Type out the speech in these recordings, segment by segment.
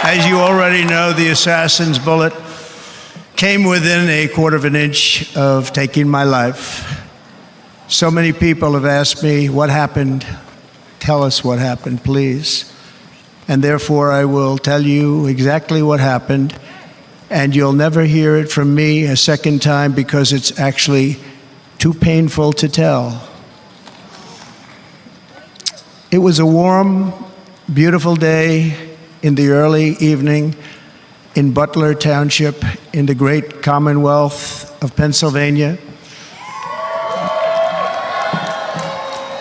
As you already know, the assassin's bullet came within a quarter of an inch of taking my life. So many people have asked me, what happened? Tell us what happened, please. And therefore, I will tell you exactly what happened, and you'll never hear it from me a second time because it's actually too painful to tell. It was a warm, beautiful day in the early evening in Butler Township in the great Commonwealth of Pennsylvania.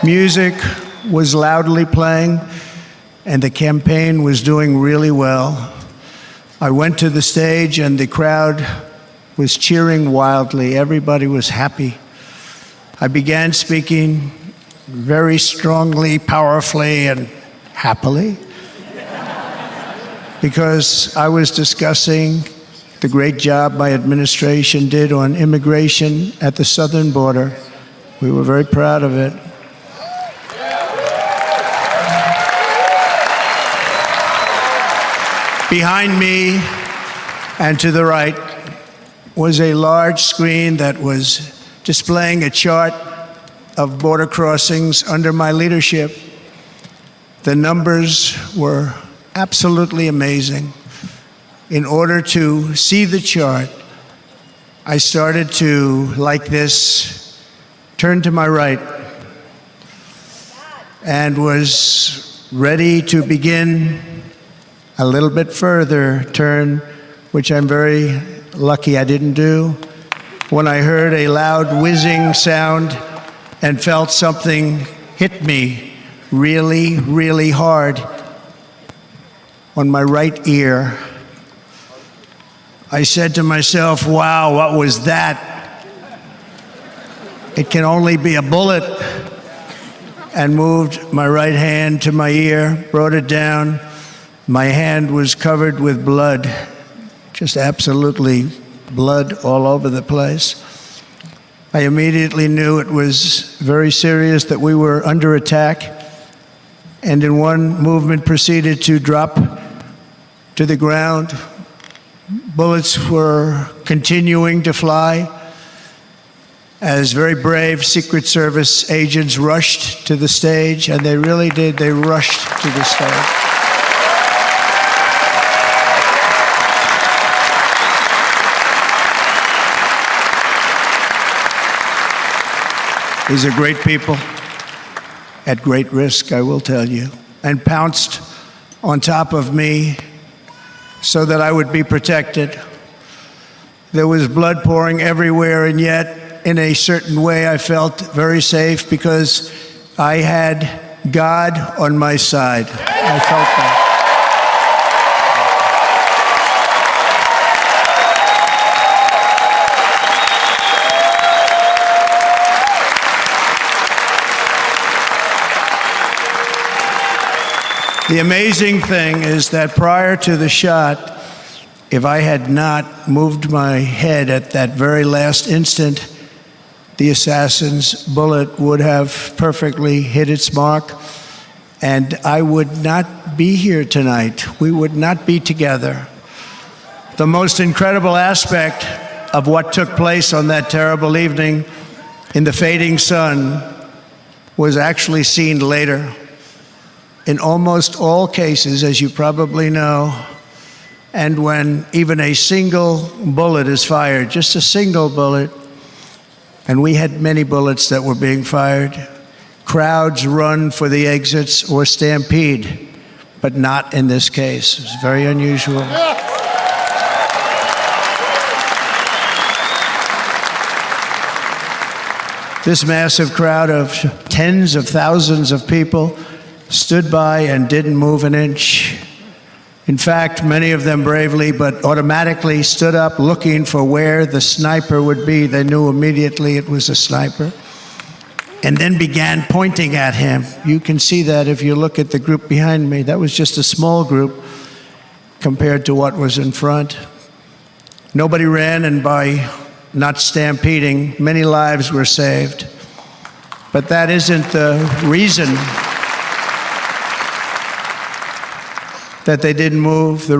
Music was loudly playing, and the campaign was doing really well. I went to the stage, and the crowd was cheering wildly. Everybody was happy. I began speaking very strongly, powerfully, and happily, because I was discussing the great job my administration did on immigration at the southern border. We were very proud of it. Behind me and to the right was a large screen that was displaying a chart of border crossings under my leadership. The numbers were absolutely amazing. In order to see the chart, I started to, like this, turn to my right and was ready to begin a little bit further turn, which I'm very lucky I didn't do, when I heard a loud whizzing sound and felt something hit me really, really hard on my right ear. I said to myself, wow, what was that? It can only be a bullet. And moved my right hand to my ear, brought it down. My hand was covered with blood, just absolutely blood all over the place. I immediately knew it was very serious, that we were under attack, and in one movement proceeded to drop to the ground. Bullets were continuing to fly as very brave Secret Service agents rushed to the stage, and they really did. They rushed to the stage. These are great people, at great risk, I will tell you, and pounced on top of me so that I would be protected. There was blood pouring everywhere, and yet, in a certain way, I felt very safe because I had God on my side. I felt that. The amazing thing is that prior to the shot, if I had not moved my head at that very last instant, the assassin's bullet would have perfectly hit its mark, and I would not be here tonight. We would not be together. The most incredible aspect of what took place on that terrible evening in the fading sun was actually seen later. In almost all cases, as you probably know, and when even a single bullet is fired, just a single bullet, and we had many bullets that were being fired, crowds run for the exits or stampede, but not in this case. It's very unusual. This massive crowd of tens of thousands of people stood by and didn't move an inch. In fact, many of them bravely but automatically stood up looking for where the sniper would be. They knew immediately it was a sniper, and then began pointing at him. You can see that if you look at the group behind me. That was just a small group compared to what was in front. Nobody ran, and by not stampeding, many lives were saved. But that isn't the reason that they didn't move. The